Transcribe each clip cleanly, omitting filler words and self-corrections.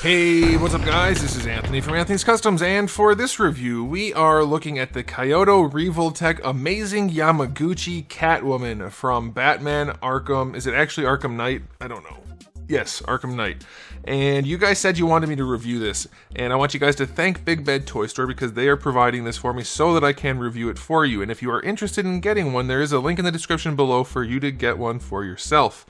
Hey, what's up guys? This is Anthony from Anthony's Customs, and for this review, we are looking at the Kyoto Revoltech Amazing Yamaguchi Catwoman from Batman Arkham. Is it actually Arkham Knight? I don't know. Yes, Arkham Knight. And you guys said you wanted me to review this, and I want you guys to thank Big Bed Toy Store because they are providing this for me so that I can review it for you. And if you are interested in getting one, there is a link in the description below for you to get one for yourself.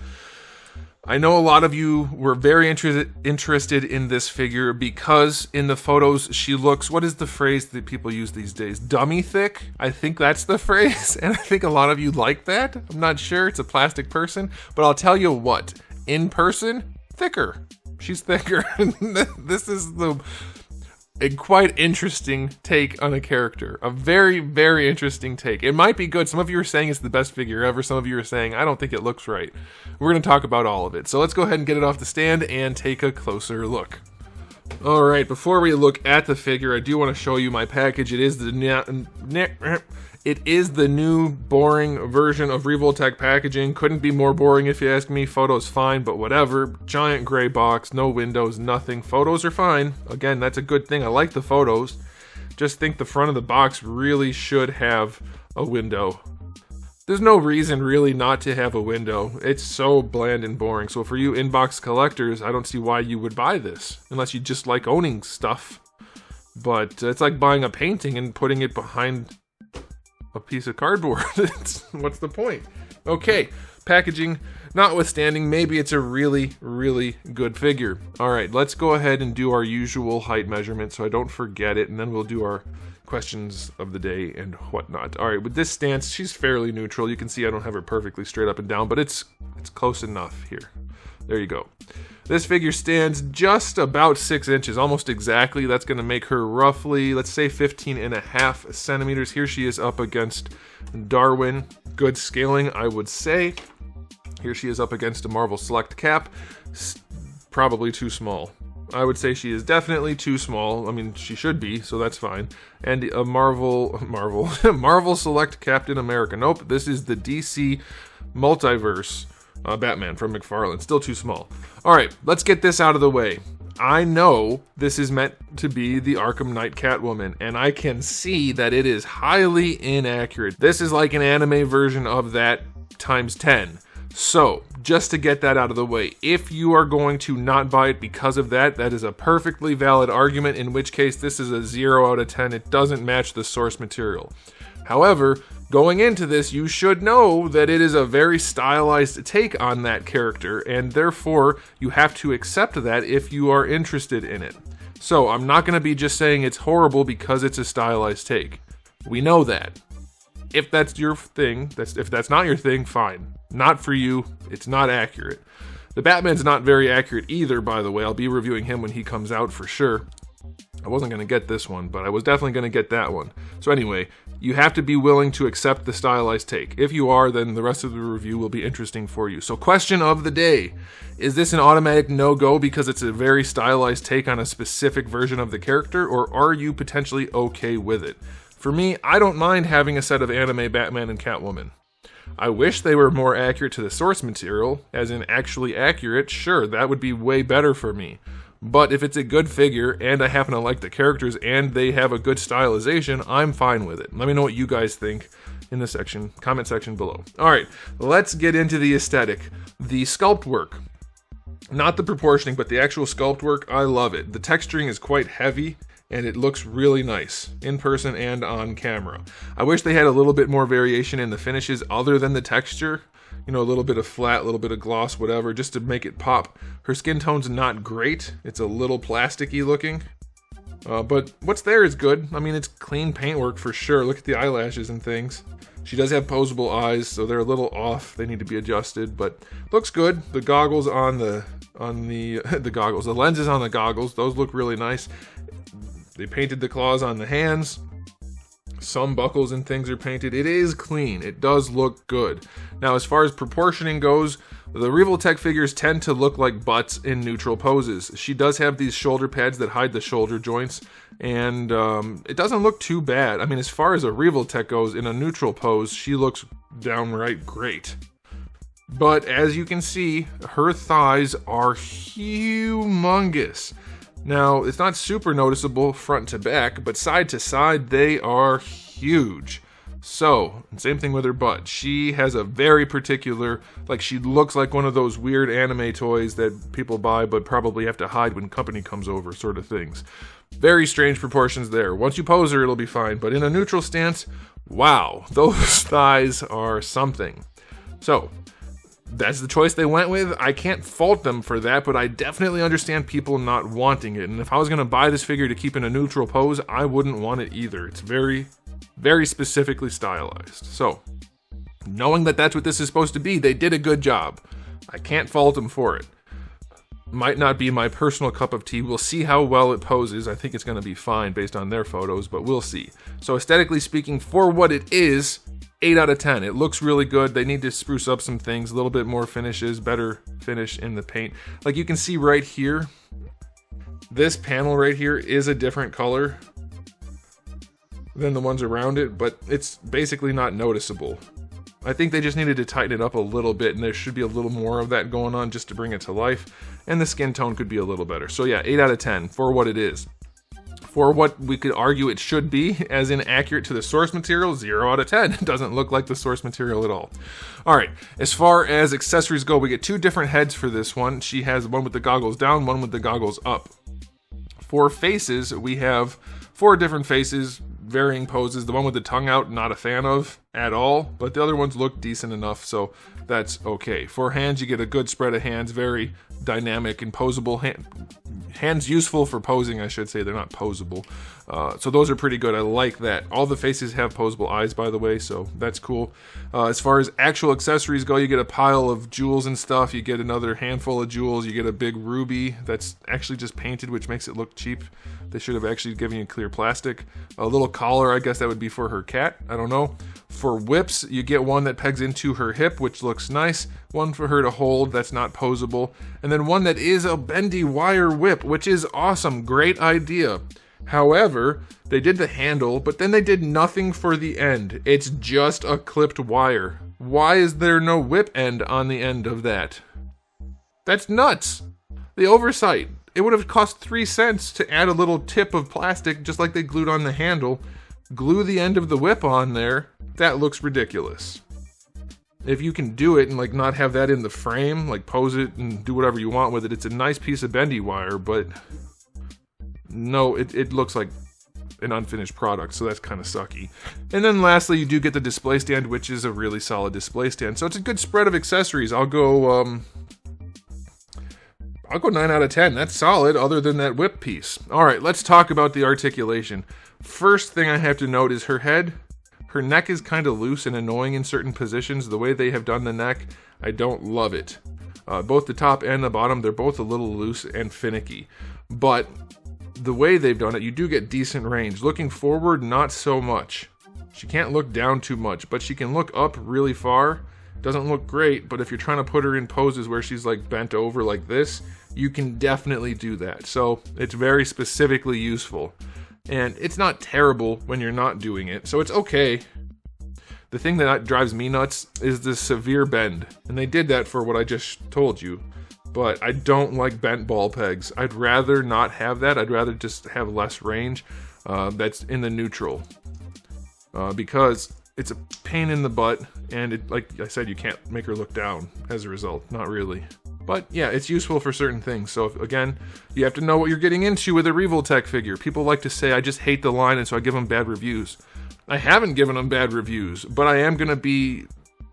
I know a lot of you were very interested in this figure because in the photos she looks, what is the phrase that people use these days? Dummy thick? I think that's the phrase, and I think a lot of you like that. I'm not sure, it's a plastic person, but I'll tell you what, in person, thicker. She's thicker. This is a quite interesting take on a character. A very, very interesting take. It might be good. Some of you are saying it's the best figure ever. Some of you are saying, I don't think it looks right. We're going to talk about all of it. So let's go ahead and get it off the stand and take a closer look. Alright, before we look at the figure, I do want to show you my package. It is the new boring version of Revoltech packaging. Couldn't be more boring if you ask me. Photos fine, but whatever. Giant gray box, no windows, nothing. Photos are fine. Again, that's a good thing. I like the photos. Just think the front of the box really should have a window. There's no reason really not to have a window. It's so bland and boring. So for you inbox collectors, I don't see why you would buy this. Unless you just like owning stuff. But it's like buying a painting and putting it behind a piece of cardboard. What's the point? Okay, packaging notwithstanding, maybe it's a really, really good figure. Alright, let's go ahead and do our usual height measurement so I don't forget it, and then we'll do our questions of the day and whatnot. Alright, with this stance, she's fairly neutral. You can see I don't have her perfectly straight up and down, but it's close enough here. There you go. This figure stands just about 6 inches, almost exactly. That's going to make her roughly, let's say 15.5 centimeters. Here she is up against Darwin. Good scaling, I would say. Here she is up against a Marvel Select Cap. Probably too small. I would say she is definitely too small. I mean, she should be, so that's fine. And a Marvel Select Captain America. Nope, this is the DC Multiverse Batman from McFarlane. Still too small. Alright, let's get this out of the way. I know this is meant to be the Arkham Knight Catwoman, and I can see that it is highly inaccurate. This is like an anime version of that times 10. So, just to get that out of the way, if you are going to not buy it because of that, that is a perfectly valid argument, in which case this is a 0 out of 10. It doesn't match the source material. However, going into this, you should know that it is a very stylized take on that character, and therefore you have to accept that if you are interested in it. So, I'm not going to be just saying it's horrible because it's a stylized take. We know that. If that's your thing, if that's not your thing, fine. Not for you, it's not accurate. The Batman's not very accurate either, by the way. I'll be reviewing him when he comes out for sure. I wasn't going to get this one, but I was definitely going to get that one. So anyway, you have to be willing to accept the stylized take. If you are, then the rest of the review will be interesting for you. So question of the day. Is this an automatic no-go because it's a very stylized take on a specific version of the character, or are you potentially okay with it? For me, I don't mind having a set of anime Batman and Catwoman. I wish they were more accurate to the source material, as in actually accurate. Sure, that would be way better for me. But if it's a good figure, and I happen to like the characters, and they have a good stylization, I'm fine with it. Let me know what you guys think in the comment section below. Alright, let's get into the aesthetic. The sculpt work. Not the proportioning, but the actual sculpt work, I love it. The texturing is quite heavy, and it looks really nice, in person and on camera. I wish they had a little bit more variation in the finishes other than the texture. You know, a little bit of flat, a little bit of gloss, whatever, just to make it pop. Her skin tone's not great. It's a little plasticky looking. But what's there is good. I mean, it's clean paintwork for sure. Look at the eyelashes and things. She does have posable eyes, so they're a little off. They need to be adjusted, but looks good. The goggles on the goggles, the lenses on the goggles, those look really nice. They painted the claws on the hands. Some buckles and things are painted. It is clean. It does look good. Now, as far as proportioning goes, the Revoltech figures tend to look like butts in neutral poses. She does have these shoulder pads that hide the shoulder joints, and it doesn't look too bad. I mean, as far as a Revoltech goes, in a neutral pose, she looks downright great. But as you can see, her thighs are humongous. Now, it's not super noticeable front to back, but side to side, they are huge. So, same thing with her butt. She has a very particular, like she looks like one of those weird anime toys that people buy but probably have to hide when company comes over sort of things. Very strange proportions there. Once you pose her, it'll be fine. But in a neutral stance, wow, those thighs are something. So, that's the choice they went with. I can't fault them for that, but I definitely understand people not wanting it. And if I was going to buy this figure to keep in a neutral pose, I wouldn't want it either. It's very, very specifically stylized. So, knowing that that's what this is supposed to be, they did a good job. I can't fault them for it. Might not be my personal cup of tea. We'll see how well it poses. I think it's going to be fine based on their photos, but we'll see. So aesthetically speaking, for what it is, 8 out of 10. It looks really good. They need to spruce up some things, a little bit more finishes, better finish in the paint. Like you can see right here, this panel right here is a different color than the ones around it, but it's basically not noticeable. I think they just needed to tighten it up a little bit, and there should be a little more of that going on just to bring it to life, and the skin tone could be a little better. So yeah, 8 out of 10 for what it is. For what we could argue it should be, as inaccurate to the source material, 0 out of 10. It doesn't look like the source material at all. Alright, as far as accessories go, we get 2 different heads for this one. She has one with the goggles down, one with the goggles up. For faces, we have 4 different faces, varying poses. The one with the tongue out, not a fan of at all, but the other ones look decent enough, so that's okay. For hands, you get a good spread of hands, very dynamic and posable. Hands useful for posing, I should say. They're not posable. So those are pretty good. I like that. All the faces have posable eyes, by the way, so that's cool. As far as actual accessories go, you get a pile of jewels and stuff. You get another handful of jewels. You get a big ruby that's actually just painted, which makes it look cheap. They should have actually given you clear plastic. A little collar, I guess that would be for her cat. I don't know. For whips, you get one that pegs into her hip, which looks nice. One for her to hold that's not posable. And then one that is a bendy wire whip, which is awesome. Great idea. However, they did the handle, but then they did nothing for the end. It's just a clipped wire. Why is there no whip end on the end of that? That's nuts. The oversight. It would have cost 3 cents to add a little tip of plastic, just like they glued on the handle. Glue the end of the whip on there. That looks ridiculous. If you can do it and like not have that in the frame, like pose it and do whatever you want with it, it's a nice piece of bendy wire, but no, it looks like an unfinished product, so that's kind of sucky. And then lastly, you do get the display stand, which is a really solid display stand. So it's a good spread of accessories. I'll go 9 out of 10. That's solid, other than that whip piece. All right, let's talk about the articulation. First thing I have to note is her head. Her neck is kind of loose and annoying in certain positions. The way they have done the neck, I don't love it. Both the top and the bottom, they're both a little loose and finicky. But the way they've done it, you do get decent range. Looking forward, not so much. She can't look down too much, but she can look up really far. Doesn't look great, but if you're trying to put her in poses where she's like bent over like this, you can definitely do that. So it's very specifically useful. And it's not terrible when you're not doing it, so it's okay. The thing that drives me nuts is the severe bend, and they did that for what I just told you. But I don't like bent ball pegs. I'd rather not have that. I'd rather just have less range that's in the neutral. Because it's a pain in the butt, and it, like I said, you can't make her look down as a result. Not really. But yeah, it's useful for certain things. So again, you have to know what you're getting into with a Revoltech figure. People like to say, I just hate the line, and so I give them bad reviews. I haven't given them bad reviews, but I am going to be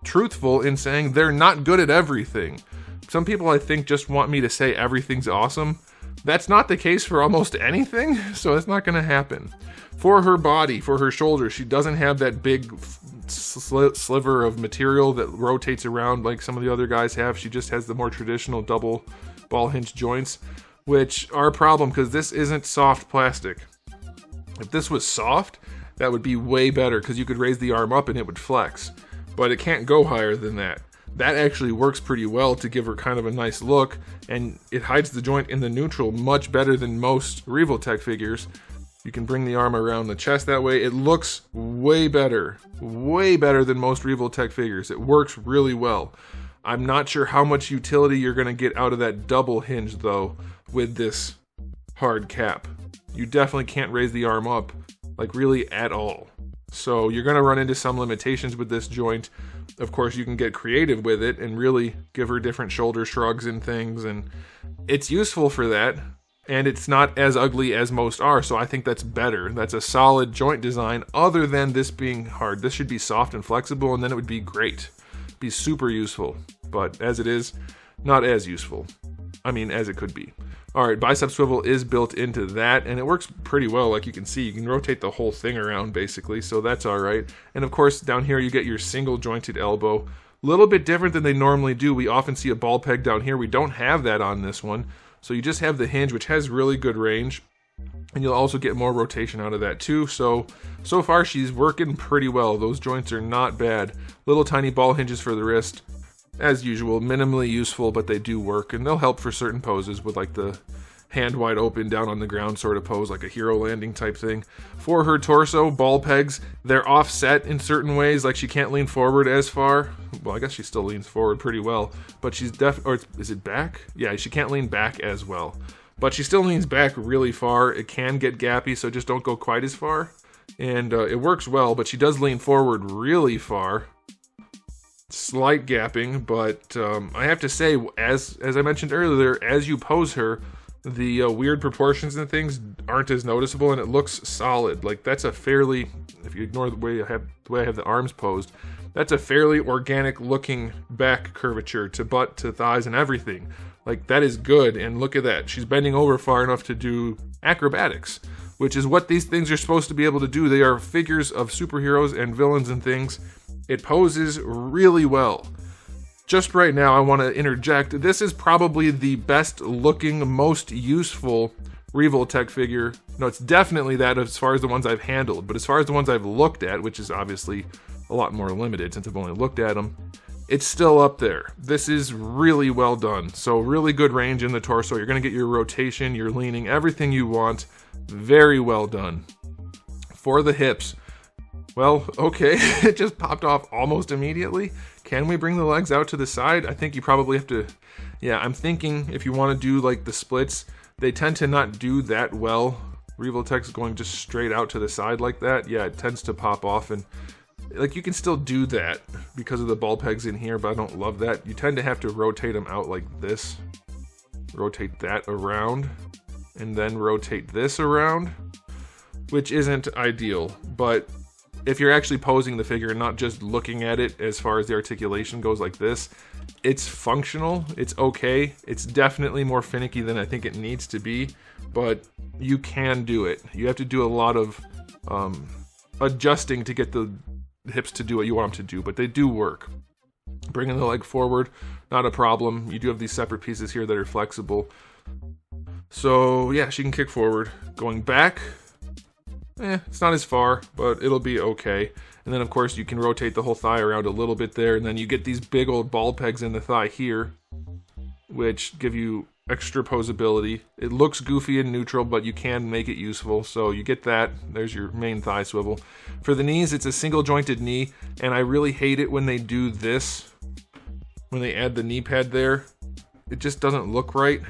truthful in saying they're not good at everything. Some people, I think, just want me to say everything's awesome. That's not the case for almost anything, so it's not going to happen. For her body, for her shoulders, she doesn't have that big sliver of material that rotates around like some of the other guys have. She just has the more traditional double ball hinge joints, which are a problem because this isn't soft plastic. If this was soft, that would be way better because you could raise the arm up and it would flex. But it can't go higher than that. That actually works pretty well to give her kind of a nice look, and it hides the joint in the neutral much better than most Revoltech figures. You can bring the arm around the chest that way. It looks way better than most Revoltech figures. It works really well. I'm not sure how much utility you're going to get out of that double hinge, though, with this hard cap. You definitely can't raise the arm up, like really at all. So you're going to run into some limitations with this joint. Of course, you can get creative with it and really give her different shoulder shrugs and things, and it's useful for that. And it's not as ugly as most are, so I think that's better. That's a solid joint design, other than this being hard. This should be soft and flexible, and then it would be great. Be super useful. But as it is, not as useful. I mean, as it could be. Alright, bicep swivel is built into that, and it works pretty well. Like you can see, you can rotate the whole thing around, basically, so that's alright. And of course, down here you get your single jointed elbow. A little bit different than they normally do. We often see a ball peg down here. We don't have that on this one. So you just have the hinge, which has really good range, and you'll also get more rotation out of that too. So far she's working pretty well. Those joints are not bad. Little tiny ball hinges for the wrist, as usual, minimally useful, but they do work, and they'll help for certain poses with like the hand wide open down on the ground sort of pose, like a hero landing type thing. For her torso, ball pegs, they're offset in certain ways, like she can't lean forward as far. Well, I guess she still leans forward pretty well, but she's or is it back? Yeah, she can't lean back as well, but she still leans back really far. It can get gappy, so just don't go quite as far, and it works well, but she does lean forward really far. Slight gapping, but I have to say, as I mentioned earlier, as you pose her, the weird proportions and things aren't as noticeable, and it looks solid. Like that's a fairly, if you ignore the way I have the arms posed, that's a fairly organic looking back curvature to butt to thighs and everything. Like that is good, and look at that. She's bending over far enough to do acrobatics, which is what these things are supposed to be able to do. They are figures of superheroes and villains and things. It poses really well. Just right now, I want to interject. This is probably the best looking, most useful Revoltech figure. No, it's definitely that as far as the ones I've handled. But as far as the ones I've looked at, which is obviously a lot more limited since I've only looked at them, it's still up there. This is really well done. So really good range in the torso. You're going to get your rotation, your leaning, everything you want. Very well done. For the hips, well, okay, it just popped off almost immediately. Can we bring the legs out to the side? I think you probably have to, yeah, I'm thinking if you want to do like the splits, they tend to not do that well. Revoltech's going just straight out to the side like that. Yeah, it tends to pop off, and like you can still do that because of the ball pegs in here, but I don't love that. You tend to have to rotate them out like this. Rotate that around, and then rotate this around, which isn't ideal, but if you're actually posing the figure and not just looking at it as far as the articulation goes like this, it's functional, it's okay. It's definitely more finicky than I think it needs to be, but you can do it. You have to do a lot of adjusting to get the hips to do what you want them to do, but they do work. Bringing the leg forward, not a problem. You do have these separate pieces here that are flexible. So yeah, she can kick forward. Going back, it's not as far, but it'll be okay. And then of course you can rotate the whole thigh around a little bit there, and then you get these big old ball pegs in the thigh here, which give you extra posability. It looks goofy and neutral, but you can make it useful, so you get that. There's your main thigh swivel. For the knees, it's a single jointed knee, and I really hate it when they do this, when they add the knee pad there. It just doesn't look right.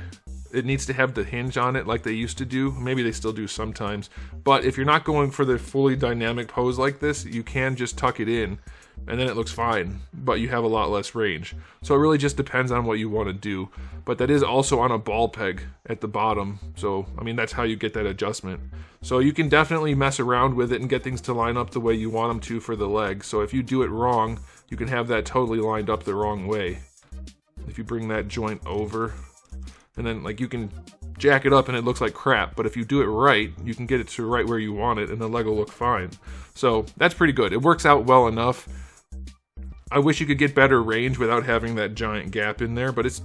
It needs to have the hinge on it like they used to do. Maybe they still do sometimes. But if you're not going for the fully dynamic pose like this, you can just tuck it in, and then it looks fine, but you have a lot less range. So it really just depends on what you want to do. But that is also on a ball peg at the bottom. So, I mean, that's how you get that adjustment. So you can definitely mess around with it and get things to line up the way you want them to for the leg. So if you do it wrong, you can have that totally lined up the wrong way. If you bring that joint over, and then like you can jack it up and it looks like crap, but if you do it right, you can get it to right where you want it and the leg will look fine. So that's pretty good. It works out well enough. I wish you could get better range without having that giant gap in there, but it's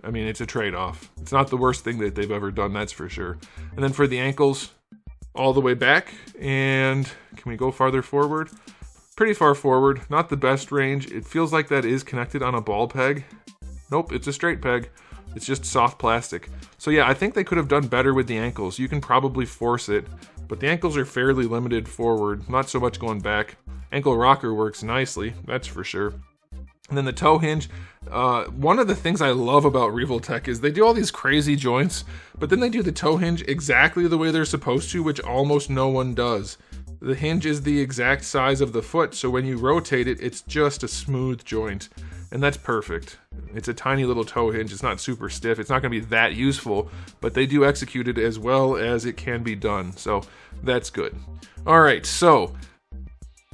a trade-off. It's not the worst thing that they've ever done, that's for sure. And then for the ankles, all the way back, and can we go farther forward? Pretty far forward, not the best range. It feels like that is connected on a ball peg. Nope, it's a straight peg. It's just soft plastic. So yeah, I think they could have done better with the ankles. You can probably force it, but the ankles are fairly limited forward, not so much going back. Ankle rocker works nicely, that's for sure. And then the toe hinge, one of the things I love about Revoltech is they do all these crazy joints, but then they do the toe hinge exactly the way they're supposed to, which almost no one does. The hinge is the exact size of the foot, so when you rotate it, it's just a smooth joint. And that's perfect. It's a tiny little toe hinge. It's not super stiff. It's not going to be that useful, but they do execute it as well as it can be done. So that's good. All right, so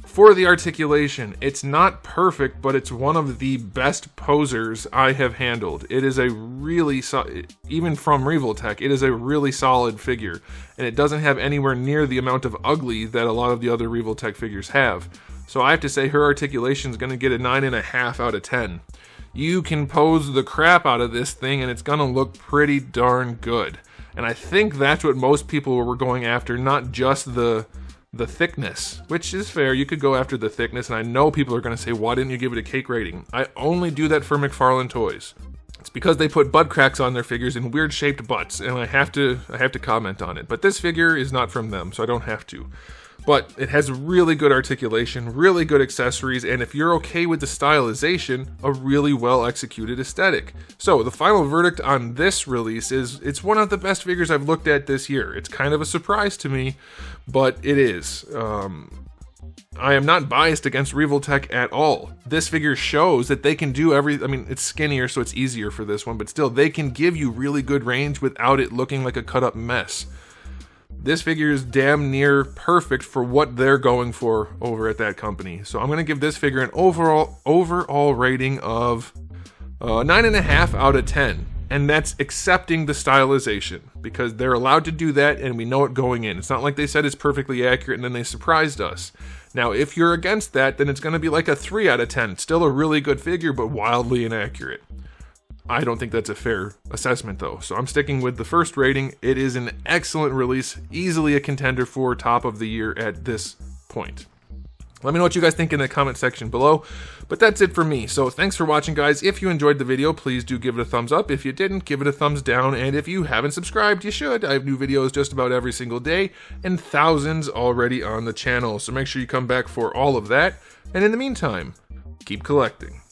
for the articulation, it's not perfect, but it's one of the best posers I have handled. It is a really, even from Revoltech, it is a really solid figure, and it doesn't have anywhere near the amount of ugly that a lot of the other Revoltech figures have. So I have to say her articulation is going to get a 9.5 out of 10. You can pose the crap out of this thing, and it's going to look pretty darn good. And I think that's what most people were going after, not just the thickness, which is fair. You could go after the thickness, and I know people are going to say, why didn't you give it a cake rating? I only do that for McFarlane Toys. It's because they put butt cracks on their figures in weird shaped butts, and I have to comment on it. But this figure is not from them, so I don't have to. But it has really good articulation, really good accessories, and if you're okay with the stylization, a really well executed aesthetic. So the final verdict on this release is it's one of the best figures I've looked at this year. It's kind of a surprise to me, but it is. I am not biased against Revoltech at all. This figure shows that they can do it's skinnier, so it's easier for this one, but still, they can give you really good range without it looking like a cut-up mess. This figure is damn near perfect for what they're going for over at that company. So I'm going to give this figure an overall rating of 9.5 out of 10. And that's accepting the stylization, because they're allowed to do that and we know it going in. It's not like they said it's perfectly accurate and then they surprised us. Now, if you're against that, then it's going to be like a 3 out of 10. It's still a really good figure, but wildly inaccurate. I don't think that's a fair assessment, though, so I'm sticking with the first rating. It is an excellent release, easily a contender for top of the year at this point. Let me know what you guys think in the comment section below, but that's it for me. So thanks for watching, guys. If you enjoyed the video, please do give it a thumbs up. If you didn't, give it a thumbs down, and if you haven't subscribed, you should. I have new videos just about every single day, and thousands already on the channel, so make sure you come back for all of that, and in the meantime, keep collecting.